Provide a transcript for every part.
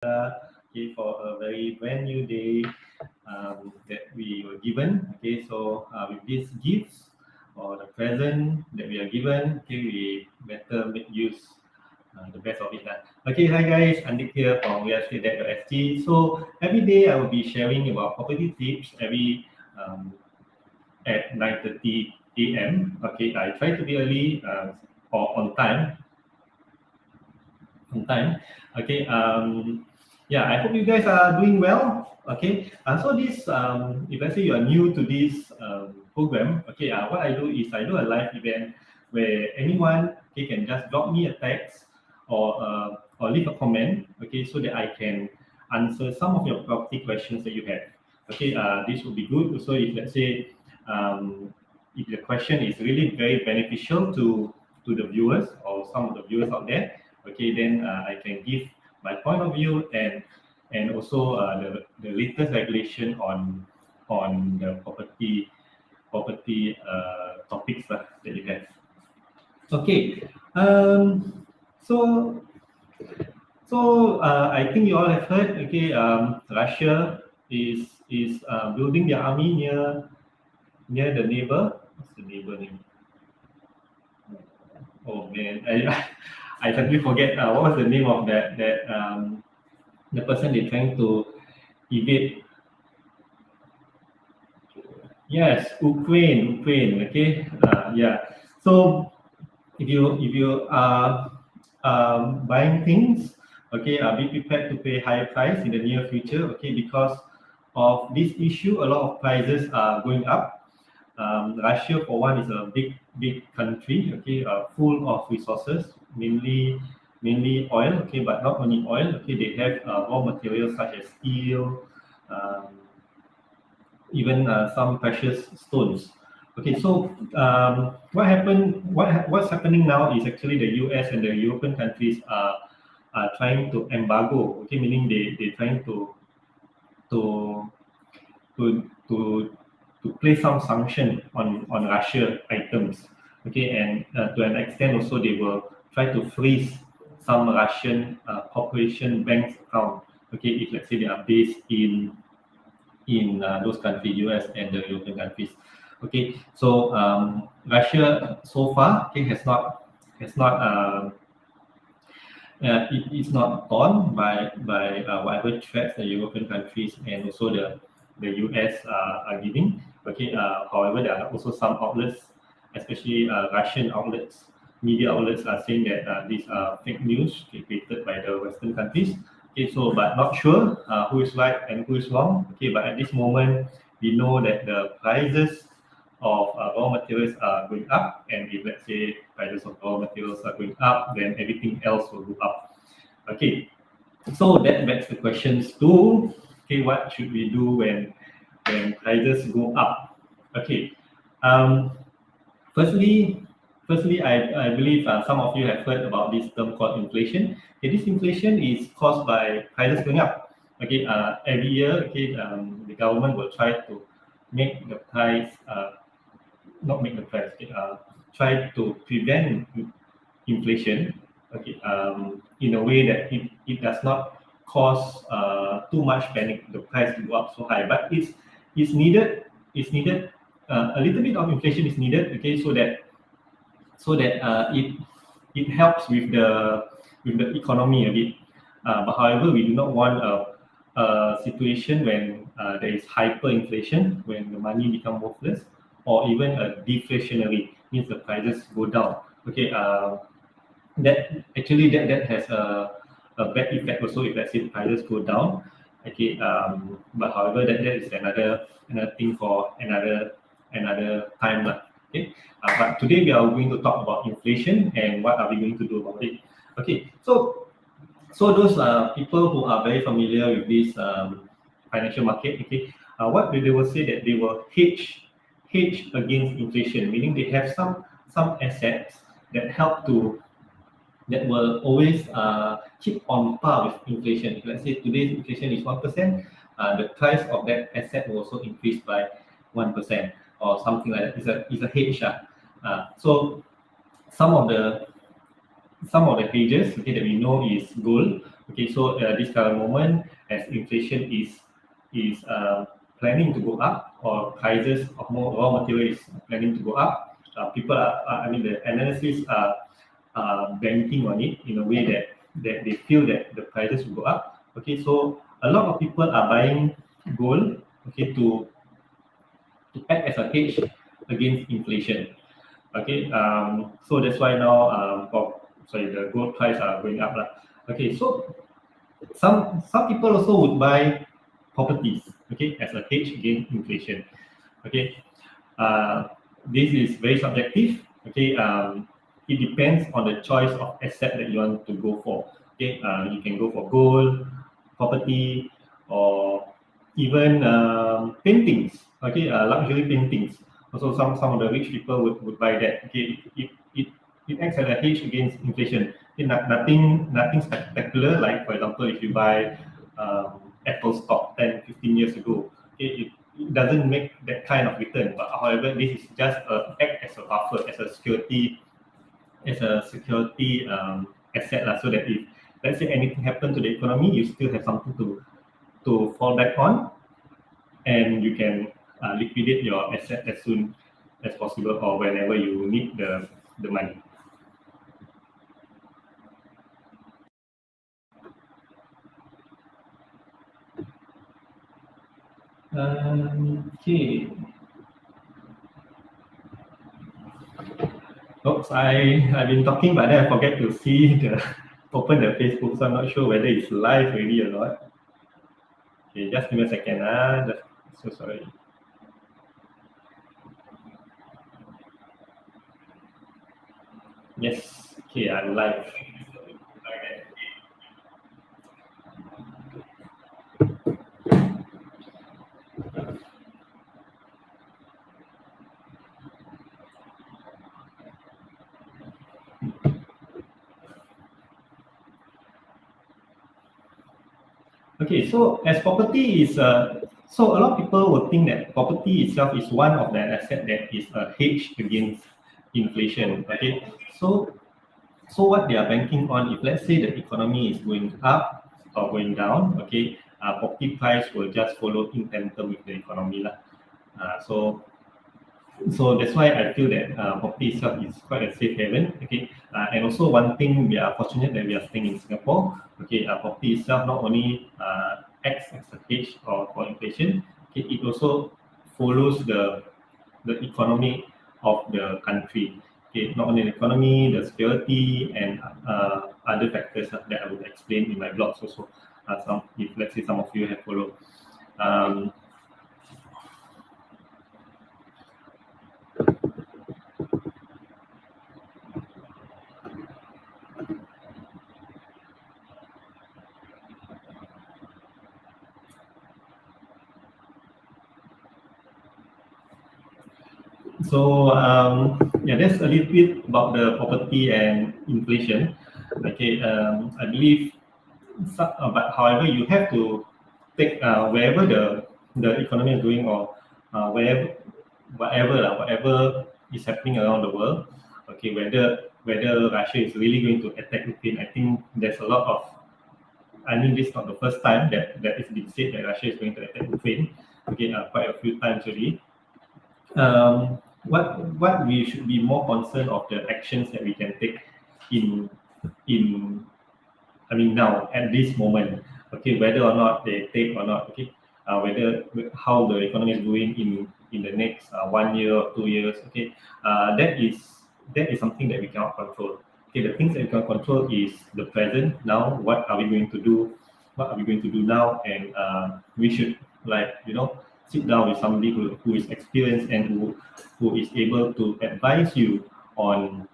Okay, for a very brand new day that we were given. Okay, so with these gifts or the present that we are given, okay, we better make use the best of it. Okay, hi guys, Andik here from realestatedebt.st. So every day I will be sharing about property tips um, at 9:30 a.m. Okay, I try to be early or on time. Okay. Yeah, I hope you guys are doing well. Okay. So this, if let's say you are new to this program, okay, what I do is I do a live event where anyone okay can just drop me a text or leave a comment. Okay, so that I can answer some of your property questions that you have. Okay. This would be good. Also, if let's say if the question is really very beneficial to the viewers or some of the viewers out there, okay, then I can give my point of view and also the latest regulation on the property topics that you have. Okay, so I think you all have heard. Okay, Russia is building their army near the neighbor. What's the neighbor name? Oh man, I suddenly forget what was the name of that the person they're trying to evade. Yes, Ukraine. Okay, yeah. So if you are buying things, okay, be prepared to pay higher price in the near future. Okay, because of this issue, a lot of prices are going up. Russia, for one, is a big country. Okay, full of resources, mainly oil. Okay, but not only oil. Okay, they have raw materials such as steel. Um, Even some precious stones. Okay, so what's happening now is actually the US and the European countries are trying to embargo. Okay, meaning they're trying to to to place some sanction on Russia items. Okay, and to an extent also they will try to freeze some Russian corporation banks account. Okay, if let's say they are based in those countries, US and the European countries. Okay, so Russia so far okay, it is not torn by whatever threats the European countries and also the US are giving. Okay, however, there are also some outlets, especially Russian outlets, media outlets, are saying that these are fake news created by the Western countries. Okay, so but not sure who is right and who is wrong. Okay, but at this moment, we know that the prices of raw materials are going up, and if let's say prices of raw materials are going up, then everything else will go up. Okay, so that begs the questions to okay, what should we do when prices go up? Okay, um, firstly, I believe some of you have heard about this term called inflation. Okay, this inflation is caused by prices going up. Okay, every year, okay, the government will try to make the price, not make the price, okay, try to prevent inflation, okay, in a way that it does not cause too much panic, the price to go up so high. But it's needed, a little bit of inflation is needed, okay, so that it helps with the economy a bit. But however, we do not want a situation when there is hyperinflation, when the money become worthless, or even a deflationary, means the prices go down. Okay, that has a bad effect also if let's say the prices go down. Okay, but however that is another thing for another time lah. Okay, but today we are going to talk about inflation and what are we going to do about it. Okay, so those people who are very familiar with this financial market, okay, what they will say that they will hedge against inflation, meaning they have some assets that help to that will always keep on par with inflation. If let's say today's inflation is 1%, the price of that asset will also increase by 1% or something like that. It's a hedge. So some of the hedges okay, that we know is gold. Okay, so this current moment, as inflation is planning to go up, or prices of more raw material is planning to go up, people I mean, the analysts are banking on it in a way that they feel that the prices will go up. Okay, so a lot of people are buying gold, okay, to act as a hedge against inflation. Okay, so that's why now the gold price are going up lah. Okay, so some people also would buy properties, okay, as a hedge against inflation. Okay, uh, this is very subjective. Okay, it depends on the choice of asset that you want to go for. Okay, you can go for gold, property, or even paintings. Okay, luxury paintings. Also, some of the rich people would buy that. Okay, it acts as a hedge against inflation. Okay, nothing spectacular. Like for example, if you buy Apple stock 10, 15 years ago, okay, it doesn't make that kind of return. But however, this is just act as a buffer, as a security asset lah, so that if let's say anything happen to the economy, you still have something to fall back on, and you can liquidate your asset as soon as possible, or whenever you need the money. Okay. Oops, I've been talking, but then I forget to see the open the Facebook, so I'm not sure whether it's live really or not. Okay, just give me a second. So sorry. Yes, okay, I'm live. Okay, so as property is so a lot of people would think that property itself is one of the asset that is a hedge against inflation. Okay, so what they are banking on, if let's say the economy is going up or going down, okay, property price will just follow in tandem with the economy lah. So that's why I feel that property itself is quite a safe haven. Okay, and also one thing, we are fortunate that we are staying in Singapore. Okay, property itself not only acts as a hedge or for inflation. Okay, it also follows the economy of the country. Okay, not only the economy, the security, and other factors that I will explain in my blogs also. Some, if let's say some of you have followed. Um, So yeah, that's a little bit about the property and inflation. Okay, I believe, but however, you have to take wherever the economy is doing, or wherever whatever is happening around the world. Okay, whether Russia is really going to attack Ukraine, I think there's a lot of. I mean, this is not the first time that it's been said that Russia is going to attack Ukraine. Okay, quite a few times already. What we should be more concerned of the actions that we can take in in I mean now at this moment. Okay, whether or not they take or not. Okay, whether how the economy is doing in the next 1 year or 2 years. Okay, that is something that we cannot control. Okay, the things that we can control is the present now. What are we going to do? What are we going to do now? And we should, like, sit down with somebody who is experienced and who is able to advise you on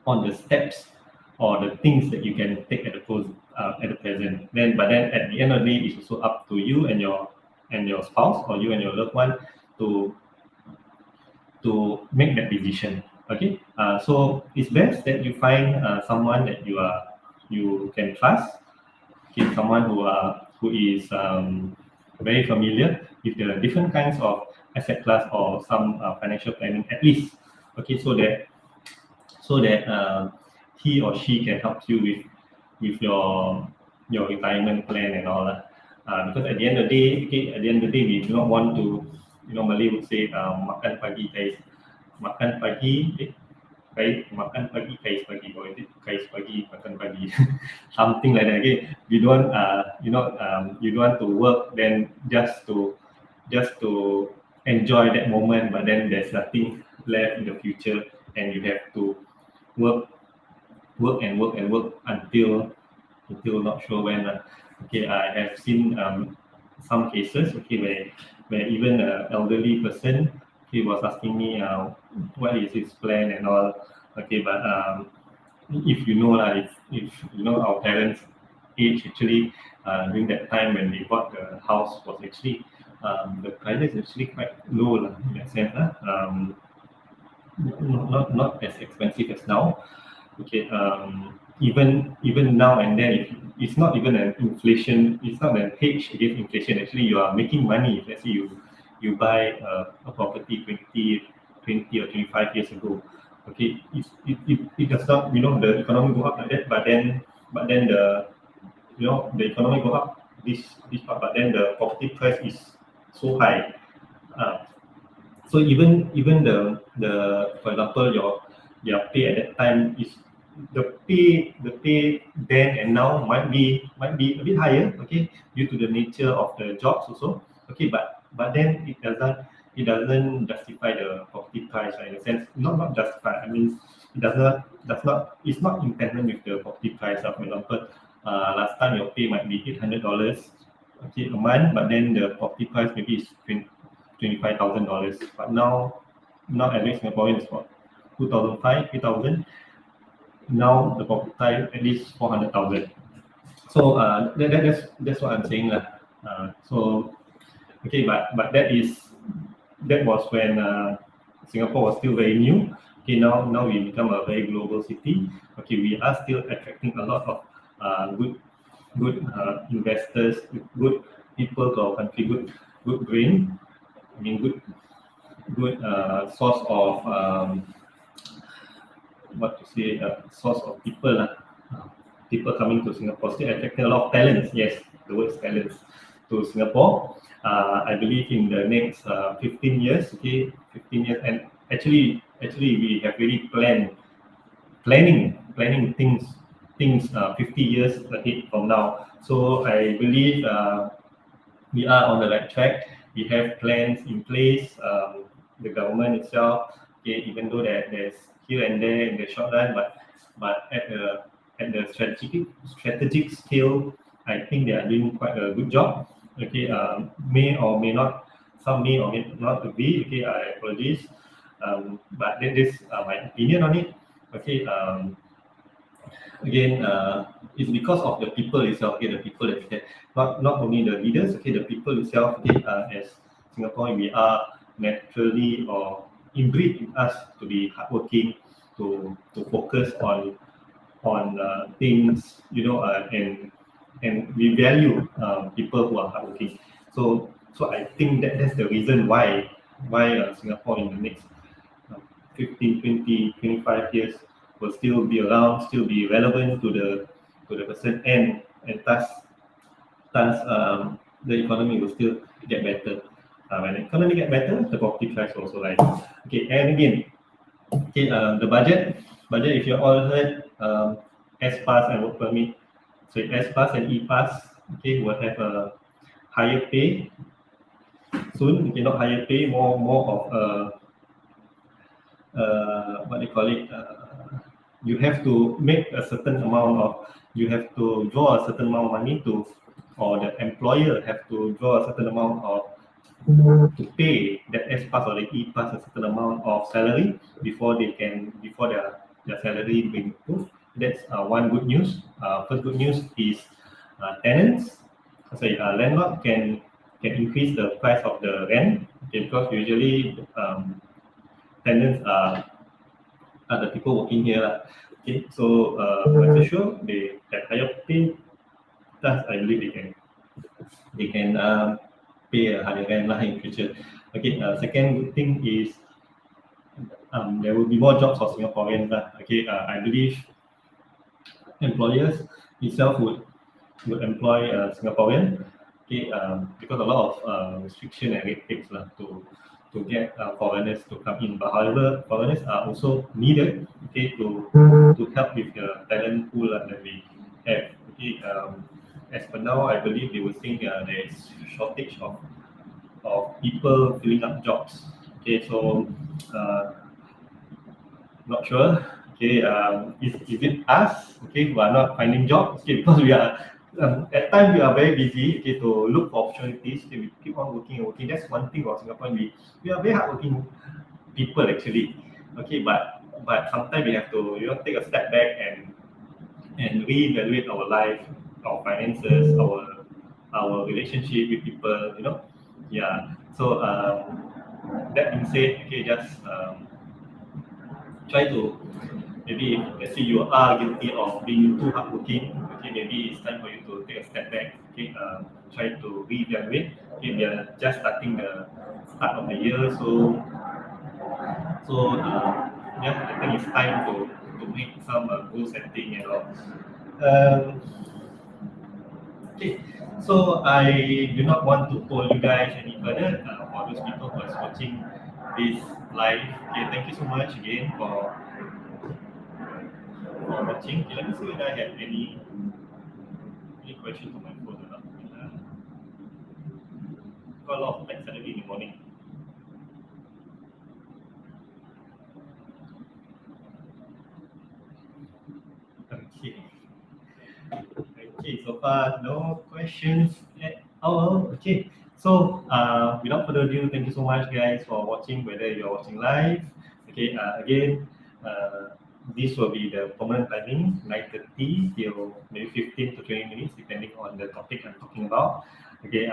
the steps or the things that you can take at the present. But then at the end of the day, it's also up to you and your spouse, or you and your loved one, to make that decision. Okay, so it's best that you find someone that you can trust. Okay, someone who is very familiar with the different kinds of asset class, or some financial planning at least. Okay, so that he or she can help you with your retirement plan and all that. Because at the end of the day, okay, at the end of the day, we do not want to, Malay would say, makan pagi kais, makan pagi, makan pagi kais pagi, or is it kais pagi makan pagi, something like that. Okay, we don't, you don't want to work then just to enjoy that moment, but then there's nothing left in the future, and you have to work, work until not sure when. Okay, I have seen some cases, okay, where even an elderly person, he was asking me what is his plan and all. Okay, but if you know if you know our parents' age, actually during that time when they bought the house was actually the price is actually quite low lah, in that sense. Not as expensive as now. Okay, even now and then, if it's not even an inflation, it's not an hedge against inflation. Actually, you are making money. If let's say you buy a property 20 or 25 years ago. Okay, it does not, the economy go up like that, but then the economy go up this part, but then the property price is so high. So even the for example, your pay at that time is the pay then and now might be a bit higher, okay, due to the nature of the jobs also. Okay, but then it doesn't justify the property price, right? In a sense, not justify. I mean, it's not in tandem with the property price. For example, last time your pay might be $800, okay, a month, but then the property price maybe is $25,000. But now average Singaporean is about 2,500, 3,000. Now the property price at least 400,000. So that's what I'm saying lah. So okay, but that was when Singapore was still very new. Okay, now we become a very global city. Okay, we are still attracting a lot of good investors, good people to our country, good brain. I mean, good source of source of people. People coming to Singapore, still attracting a lot of talents. Yes, the word talents to Singapore. I believe in the next 15 years, okay, 15 years, and actually we have really planning things 50 years ahead from now. So I believe we are on the right track. We have plans in place. The government itself, okay, even though there's here and there in the short run, but at the strategic scale, I think they are doing quite a good job. Okay, may or may not, some may or may not agree. Okay, I apologize, but this is my opinion on it. Okay, again, it's because of the people itself. Okay, the people that not only the leaders. Okay, the people itself. Okay, as Singapore, we are naturally or inbreed in us to be hardworking, to focus on things, and we value people who are hardworking. So I think that's the reason why Singapore in the next 15, 20, 25 years will still be around, still be relevant to the person, and thus the economy will still get better. When the economy get better, the property price also rise. Okay, and again, okay, the budget. If you all heard, S pass and work permit. So S pass and E pass, okay, will have a higher pay soon. Okay, not higher pay, more of what they call it. You have to make a certain amount of. You have to draw a certain amount of money or the employer have to draw a certain amount of to pay that S pass or the E pass a certain amount of salary before their salary being approved. That's one good news. First good news is tenants. Landlord can increase the price of the rent, okay, because usually tenants are the people working here. Okay, so for sure they have higher pay. Thus, I believe they can pay a higher rent in future. Okay, second good thing is there will be more jobs for Singaporeans. Okay, I believe employers itself would employ Singaporean, okay, because a lot of restriction and red tapes lah to get foreigners to come in. But however, foreigners are also needed, okay, to help with the talent pool that we have. Okay, as for now, I believe they were saying there is shortage of people filling up jobs. Okay, so not sure. Okay, is it us? Okay, who are not finding jobs? Okay, because we are at times we are very busy. Okay, to look for opportunities. Okay, we keep on working and working. That's one thing about Singapore. We are very hardworking people actually. Okay, but sometimes we have to take a step back and reevaluate our life, our finances, our relationship with people. Yeah. So that being said, okay, just try to maybe if let's say you are guilty of being too hardworking, okay, maybe it's time for you to take a step back, okay, try to reevaluate. Okay, we are just starting the start of the year, so yeah, I think it's time to make some goal setting and all. Um, okay, so I do not want to hold you guys any further. For those people who are watching this live, okay, thank you so much again for watching. Okay, let me see whether I have any questions on my phone or not. Got a lot of text suddenly in the morning. Okay. Okay, so far no questions at all. Okay. So without further ado, thank you so much guys for watching, whether you're watching live. Okay, again, this will be the permanent timing, 9:30 till maybe 15 to 20 minutes, depending on the topic I'm talking about. Okay,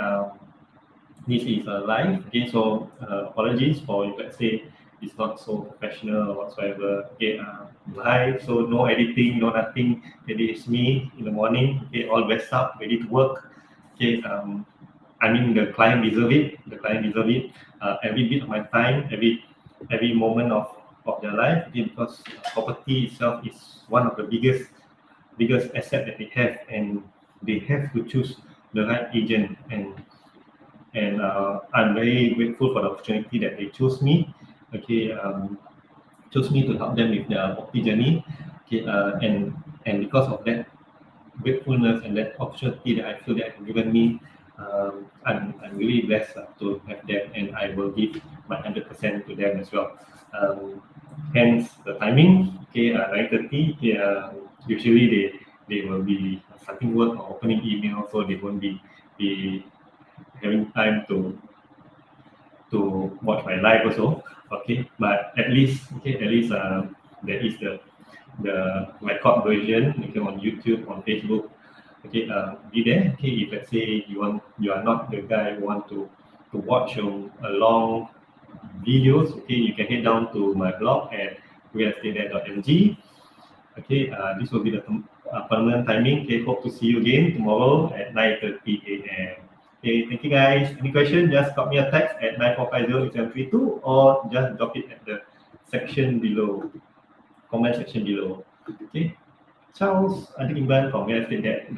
this is live. Okay, so apologies for if let's say it's not so professional or whatsoever. Okay, live, so no editing, no nothing. Okay, it's me in the morning. Okay, all dressed up, ready to work. Okay, I mean the client deserve it. The client deserve it. Every bit of my time, every moment of their life. Okay, because property itself is one of the biggest asset that they have, and they have to choose the right agent and I'm very grateful for the opportunity that they chose me. Okay, chose me to help them with their property journey. Okay, and because of that gratefulness and that opportunity that I feel that have given me, I'm really blessed to have them, and I will give my 100% to them as well. Hence the timing. Okay, 9:30. Okay, usually they will be starting work or opening email, so they won't be having time to watch my live also. Okay, but at least there is the record version, okay, on YouTube, on Facebook. Okay, be there. Okay, if let's say you are not the guy who want to watch a long videos, okay, you can head down to my blog at realestatenet.mg. Okay, this will be the permanent timing. Okay, hope to see you again tomorrow at 9:30 a.m. Okay, thank you guys. Any question, just drop me a text at 9450-8732 or just drop it at the section below, comment section below. Okay, ciao. Andik Imran from realestatenet.mg.